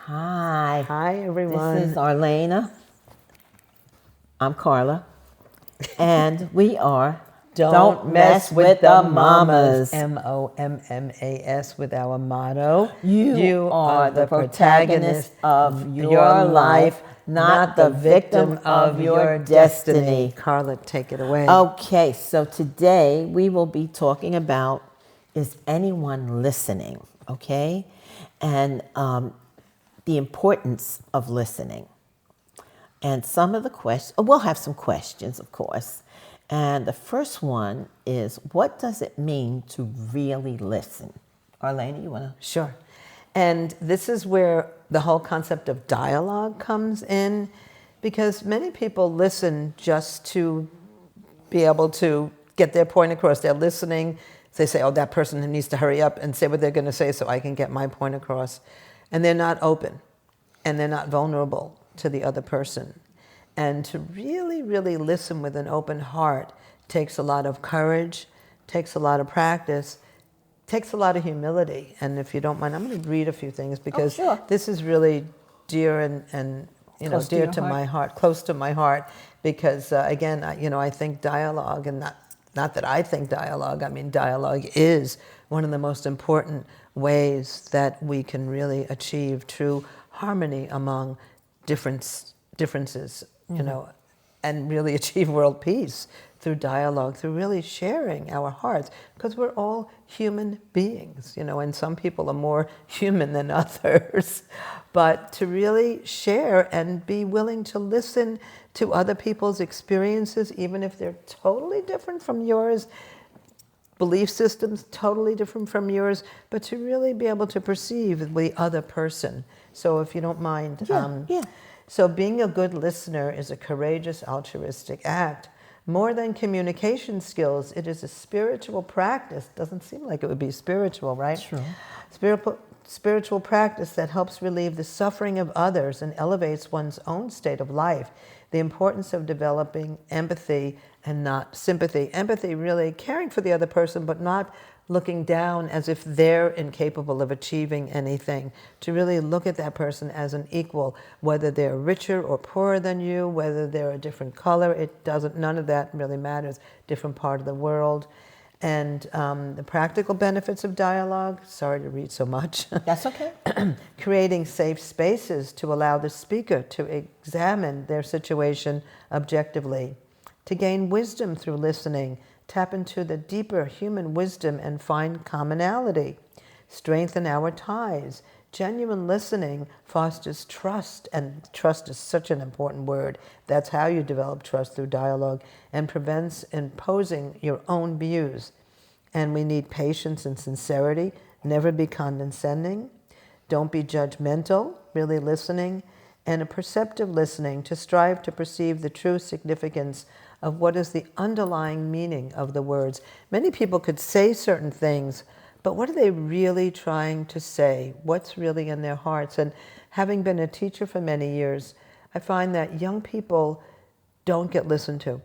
Hi. Hi, everyone. This is Arlena. I'm Carla. And we are Don't mess with the Mommas. Mommas with our motto. You are the protagonist of your life, not the victim of your destiny. Carla, take it away. Okay, so today we will be talking about, is anyone listening? Okay? And the importance of listening. And some of the questions, we'll have some questions, of course. And the first one is, what does it mean to really listen? Arlene, you want to? Sure. And this is where the whole concept of dialogue comes in, because many people listen just to be able to get their point across. They're listening. They say, oh, that person needs to hurry up and say what they're going to say so I can get my point across. And they're not open, and they're not vulnerable to the other person. And to really, really listen with an open heart takes a lot of courage, takes a lot of practice, takes a lot of humility. And if you don't mind, I'm going to read a few things because sure. This is really dear and dear to my heart, close to my heart. Because again, I think dialogue, and not that I think dialogue. I mean, dialogue is one of the most important ways that we can really achieve true harmony among differences, and really achieve world peace through dialogue, through really sharing our hearts, because we're all human beings, and some people are more human than others. But to really share and be willing to listen to other people's experiences, even if they're totally different from yours, belief systems totally different from yours, but to really be able to perceive the other person. So if you don't mind, So being a good listener is a courageous, altruistic act. More than communication skills, it is a spiritual practice. Doesn't seem like it would be spiritual, right? True. Spiritual practice that helps relieve the suffering of others and elevates one's own state of life. The importance of developing empathy and not sympathy. Empathy, really caring for the other person, but not looking down as if they're incapable of achieving anything. To really look at that person as an equal, whether they're richer or poorer than you, whether they're a different color, none of that really matters, different part of the world. And the practical benefits of dialogue, sorry to read so much. That's okay. Creating safe spaces to allow the speaker to examine their situation objectively, to gain wisdom through listening, tap into the deeper human wisdom and find commonality, strengthen our ties. Genuine listening fosters trust, and trust is such an important word. That's how you develop trust, through dialogue, and prevents imposing your own views. And we need patience and sincerity. Never be condescending. Don't be judgmental, really listening. And a perceptive listening, to strive to perceive the true significance of what is the underlying meaning of the words. Many people could say certain things, but what are they really trying to say? What's really in their hearts? And having been a teacher for many years, I find that young people don't get listened to.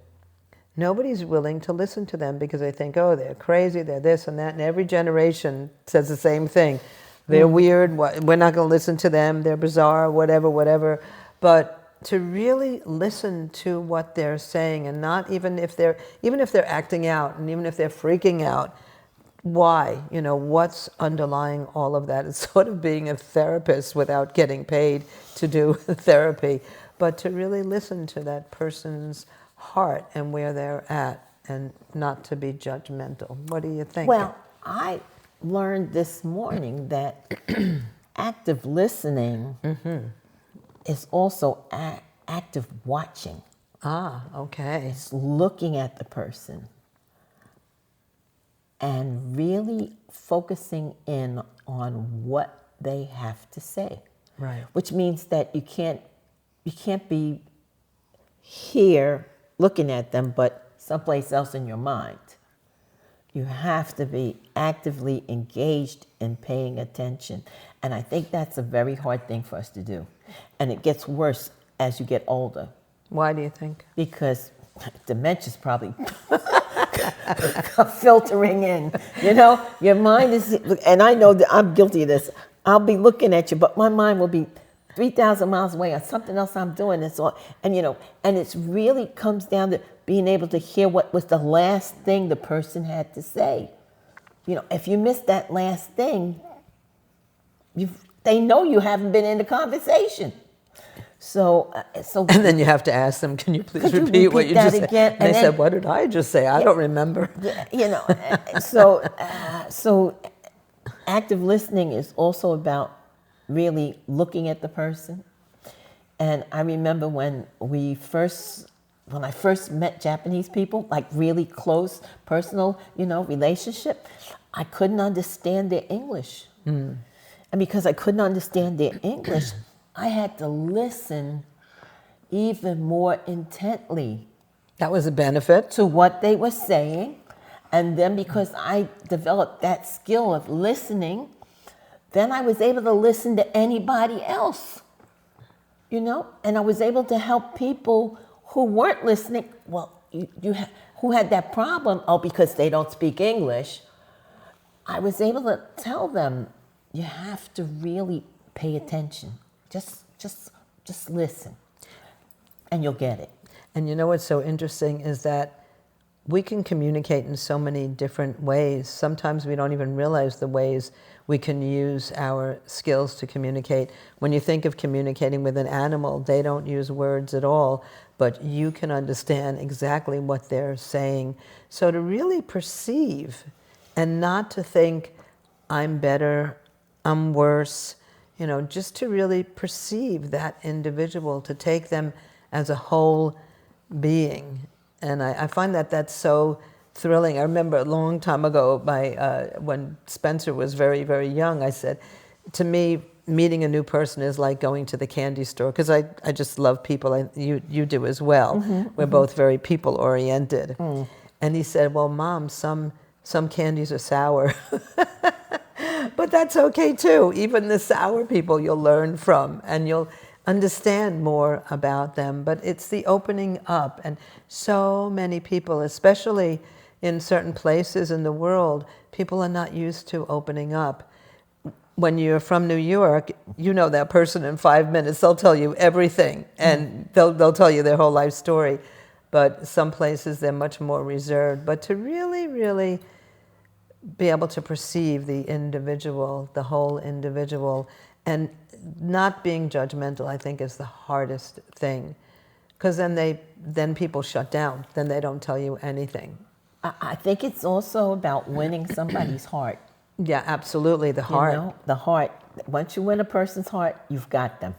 Nobody's willing to listen to them because they think, oh, they're crazy, they're this and that. And every generation says the same thing. They're weird, we're not going to listen to them, they're bizarre, whatever. But to really listen to what they're saying, and not even if they're acting out, and even if they're freaking out, why? What's underlying all of that? It's sort of being a therapist without getting paid to do therapy, but to really listen to that person's heart and where they're at, and not to be judgmental. What do you think? Well, I learned this morning that active listening is also active watching. Okay. It's looking at the person and really focusing in on what they have to say. Right. Which means that you can't be here looking at them, but someplace else in your mind. You have to be actively engaged in paying attention. And I think that's a very hard thing for us to do. And it gets worse as you get older. Why do you think? Because dementia's probably filtering in. Your mind is, and I know that I'm guilty of this. I'll be looking at you, but my mind will be 3,000 miles away or something else I'm doing. It's all, and and it's really comes down to being able to hear what was the last thing the person had to say. If you miss that last thing, they know you haven't been in the conversation. So And then you have to ask them, can you please Could you repeat what you that just again? said? And they said, what did I just say? I don't remember. So active listening is also about really looking at the person. And I remember when I first met Japanese people, like really close, personal, relationship, I couldn't understand their English. And because I couldn't understand their English, I had to listen even more intently. That was a benefit. To what they were saying. And then because I developed that skill of listening, then I was able to listen to anybody else, and I was able to help people who weren't listening. Well, who had that problem? Oh, because they don't speak English. I was able to tell them, you have to really pay attention. Just listen, and you'll get it. And what's so interesting is that we can communicate in so many different ways. Sometimes we don't even realize the ways we can use our skills to communicate. When you think of communicating with an animal, they don't use words at all, but you can understand exactly what they're saying. So to really perceive and not to think, I'm better, I'm worse, just to really perceive that individual, to take them as a whole being. And I find that that's so thrilling. I remember a long time ago, when Spencer was very, very young, I said, to me, meeting a new person is like going to the candy store, because I just love people. You do as well. We're both very people-oriented. And he said, well, Mom, some candies are sour. But that's okay too. Even the sour people you'll learn from, and you'll understand more about them. But it's the opening up. And so many people, especially in certain places in the world, people are not used to opening up. When you're from New York, that person in 5 minutes, they'll tell you everything, and they'll tell you their whole life story. But some places they're much more reserved. But to really, really be able to perceive the individual, the whole individual, and not being judgmental, I think, is the hardest thing. Because then people shut down. Then they don't tell you anything. I think it's also about winning somebody's heart. Yeah, absolutely. The heart. The heart. Once you win a person's heart, you've got them,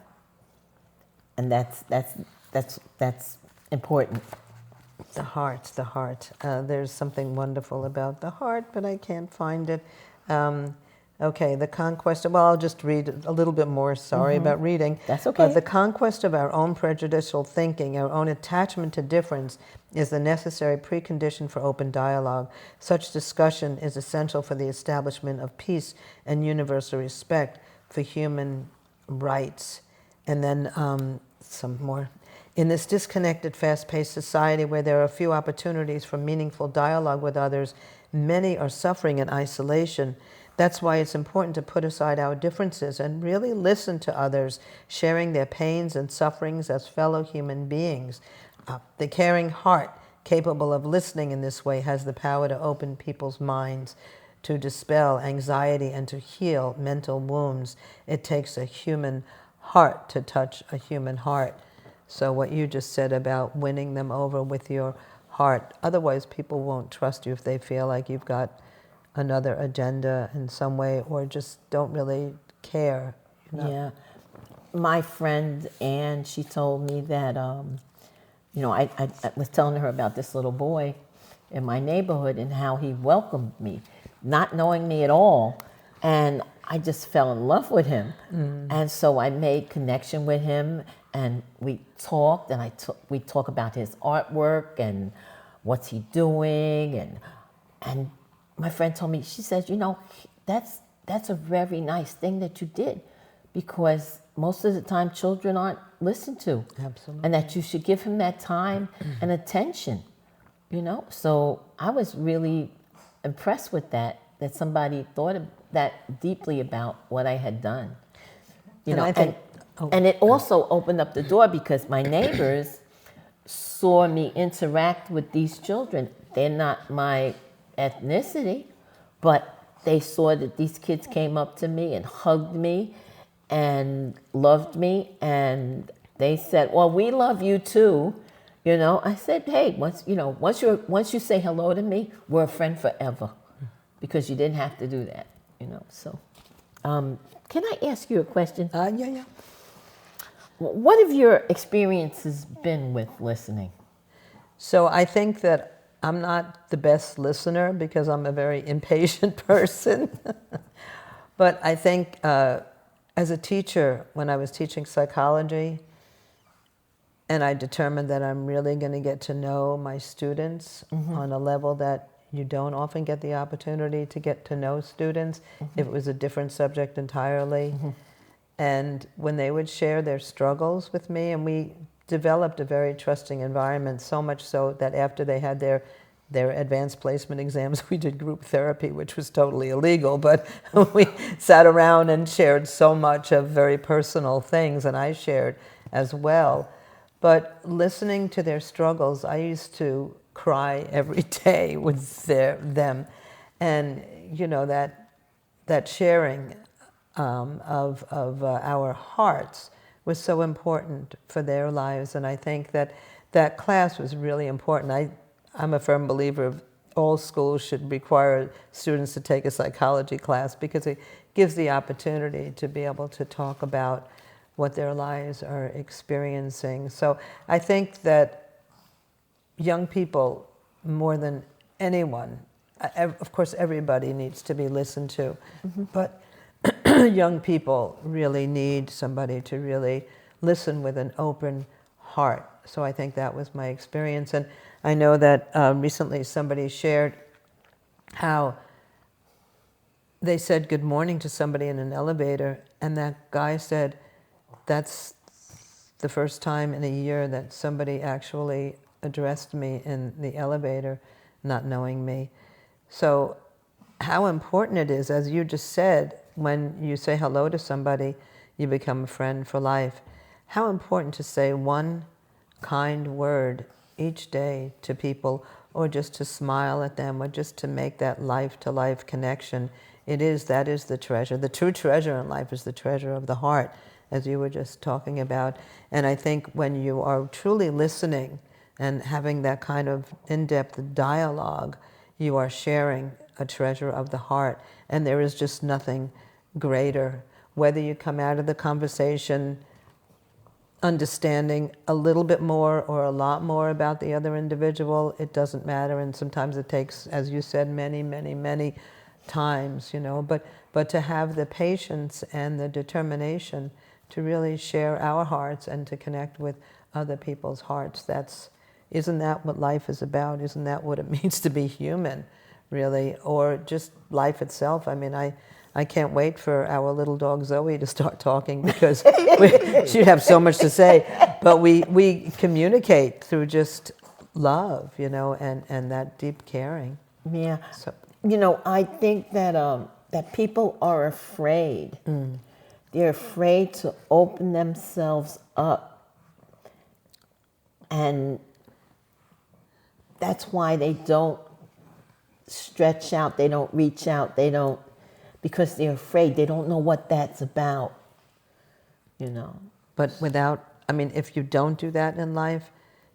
and that's important. The heart. There's something wonderful about the heart, but I can't find it. Okay, the conquest. Well, I'll just read a little bit more. Sorry about reading. That's okay. The conquest of our own prejudicial thinking, our own attachment to difference, is the necessary precondition for open dialogue. Such discussion is essential for the establishment of peace and universal respect for human rights. And then some more. In this disconnected, fast-paced society where there are few opportunities for meaningful dialogue with others, many are suffering in isolation. That's why it's important to put aside our differences and really listen to others, sharing their pains and sufferings as fellow human beings. The caring heart, capable of listening in this way, has the power to open people's minds, to dispel anxiety and to heal mental wounds. It takes a human heart to touch a human heart. So what you just said about winning them over with your heart, otherwise people won't trust you if they feel like you've got another agenda in some way, or just don't really care. Yeah. My friend Anne, she told me that, I was telling her about this little boy in my neighborhood and how he welcomed me, not knowing me at all. And I just fell in love with him. And so I made connection with him, and we talked, and we talk about his artwork and what's he doing. And my friend told me, she says, that's a very nice thing that you did, because most of the time children aren't listened to. Absolutely. And that you should give him that time and attention, So I was really impressed with that somebody thought of that deeply about what I had done. And I think And it also opened up the door because my neighbors saw me interact with these children. They're not my ethnicity, but they saw that these kids came up to me and hugged me and loved me, and they said, "Well, we love you too." You know, I said, "Hey, once you say hello to me, we're a friend forever, because you didn't have to do that." You know, so can I ask you a question? Yeah. What have your experiences been with listening? So I think that I'm not the best listener because I'm a very impatient person. But I think as a teacher, when I was teaching psychology, and I determined that I'm really going to get to know my students on a level that you don't often get the opportunity to get to know students if it was a different subject entirely. And when they would share their struggles with me, and we developed a very trusting environment, so much so that after they had their advanced placement exams, we did group therapy, which was totally illegal, but we sat around and shared so much of very personal things, and I shared as well. But listening to their struggles, I used to cry every day with them. And, you know, that sharing of our hearts was so important for their lives. And I think that class was really important. I'm a firm believer of all schools should require students to take a psychology class because it gives the opportunity to be able to talk about what their lives are experiencing. So I think that young people, more than anyone, of course everybody needs to be listened to, but young people really need somebody to really listen with an open heart. So I think that was my experience. And I know that recently somebody shared how they said good morning to somebody in an elevator, and that guy said, "That's the first time in a year that somebody actually addressed me in the elevator, not knowing me." So how important it is, as you just said, when you say hello to somebody, you become a friend for life. How important to say one kind word each day to people, or just to smile at them, or just to make that life-to-life connection. That is the treasure. The true treasure in life is the treasure of the heart, as you were just talking about. And I think when you are truly listening and having that kind of in-depth dialogue, you are sharing a treasure of the heart. And there is just nothing greater. Whether you come out of the conversation understanding a little bit more or a lot more about the other individual, it doesn't matter. And sometimes it takes, as you said, many, many, many times, you know. But to have the patience and the determination to really share our hearts and to connect with other people's hearts, isn't that what life is about? Isn't that what it means to be human, really? Or just life itself. I mean, I can't wait for our little dog Zoe to start talking, because she'd have so much to say. But we communicate through just love, you know, and that deep caring. Yeah. So, You know, I think that people are afraid. They're afraid to open themselves up. And that's why they don't stretch out, they don't reach out, because they're afraid. They don't know what that's about, you know. but if you don't do that in life,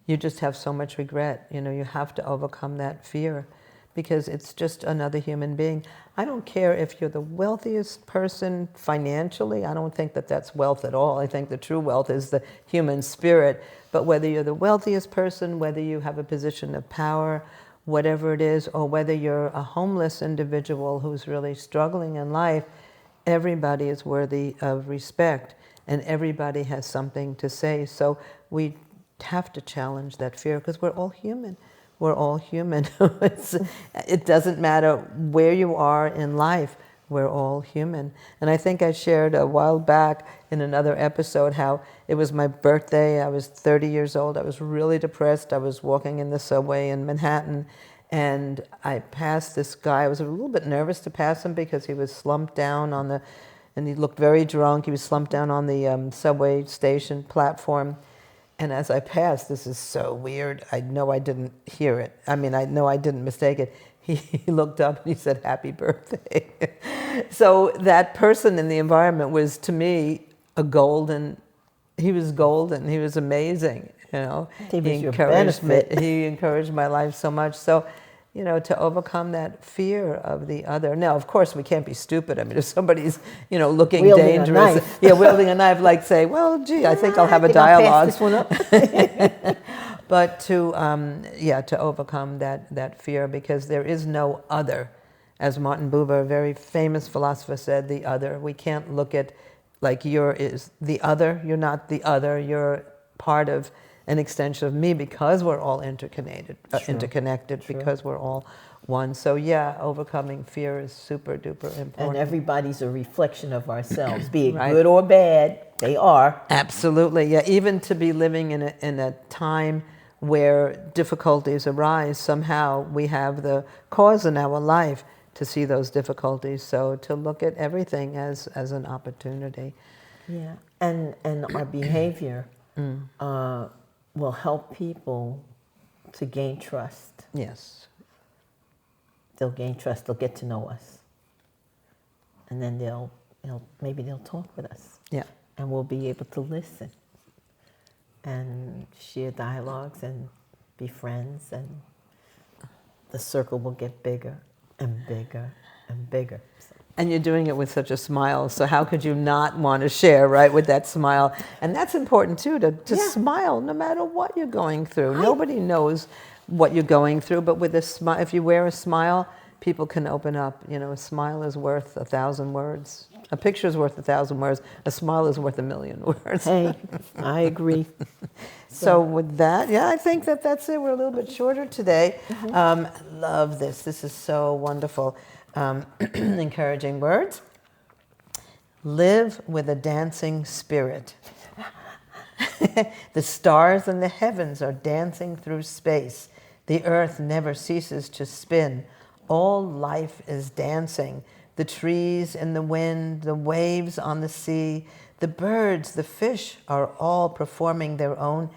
you just have so much regret. You know, you have to overcome that fear, because it's just another human being. I don't care if you're the wealthiest person financially. I don't think that that's wealth at all. I think the true wealth is the human spirit. But whether you're the wealthiest person, whether you have a position of power, whatever it is, or whether you're a homeless individual who's really struggling in life, everybody is worthy of respect, and everybody has something to say. So we have to challenge that fear, because we're all human. We're all human. It doesn't matter where you are in life, we're all human. And I think I shared a while back in another episode how it was my birthday. I was 30 years old. I was really depressed. I was walking in the subway in Manhattan, and I passed this guy. I was a little bit nervous to pass him because he was slumped down on the and he looked very drunk. He was slumped down on the subway station platform. And as I passed, this is so weird. I know I didn't hear it. I mean, I know I didn't mistake it. He looked up and he said, "Happy birthday." So that person in the environment was, to me, he was golden. He was amazing. He was your benefit. He encouraged my life so much. So, to overcome that fear of the other. Now, of course, we can't be stupid. I mean, if somebody's, looking Wielding dangerous, a knife. wielding a knife, like say, well, gee, I think I'll have a I think I'll dialogue. pass this one up. But to overcome that fear, because there is no other. As Martin Buber, a very famous philosopher, said, the other. We can't look at like is the other. You're not the other. You're part of an extension of me, because we're all interconnected, True. because we're all one. So yeah, overcoming fear is super duper important. And everybody's a reflection of ourselves, be it Right. good or bad. They are. Absolutely, yeah. Even to be living in a time where difficulties arise, somehow we have the cause in our life to see those difficulties. So to look at everything as an opportunity. Yeah, and our behavior will help people to gain trust. Yes. They'll gain trust. They'll get to know us, and then maybe they'll talk with us. Yeah. And we'll be able to listen and share dialogues and be friends, and the circle will get bigger and bigger and bigger. So. And you're doing it with such a smile, so how could you not want to share, right, with that smile? And that's important too, to smile no matter what you're going through. Nobody knows what you're going through, but with a smile, if you wear a smile, people can open up. A smile is worth 1,000 words. A picture is worth 1,000 words. A smile is worth 1,000,000 words. Hey, I agree. So with that, I think that's it. We're a little bit shorter today. Love this. This is so wonderful. Encouraging words. Live with a dancing spirit. The stars in the heavens are dancing through space. The earth never ceases to spin. All life is dancing. The trees in the wind, the waves on the sea, the birds, the fish are all performing their own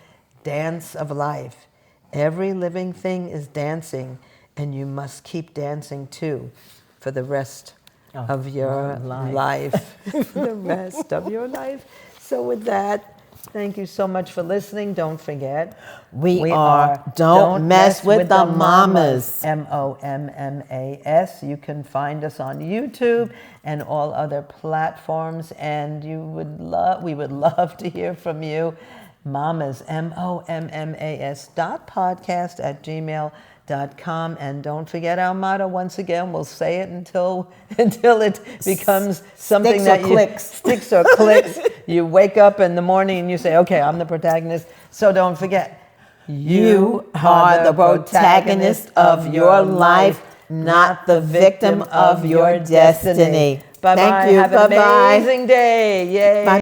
dance of life. Every living thing is dancing, and you must keep dancing too for the rest of your life. For the rest of your life. So with that, thank you so much for listening. Don't forget, we are Don't Mess with the Mommas. Mommas. You can find us on YouTube and all other platforms, and we would love to hear from you. Mommas, mommas.podcast@gmail.com. And don't forget our motto. Once again, we'll say it until it becomes something sticks or clicks. You wake up in the morning and you say, okay, I'm the protagonist. So don't forget, you are the protagonist of your life, not the victim of your destiny. Bye-bye. Thank you. Have an amazing day. Yay. Bye.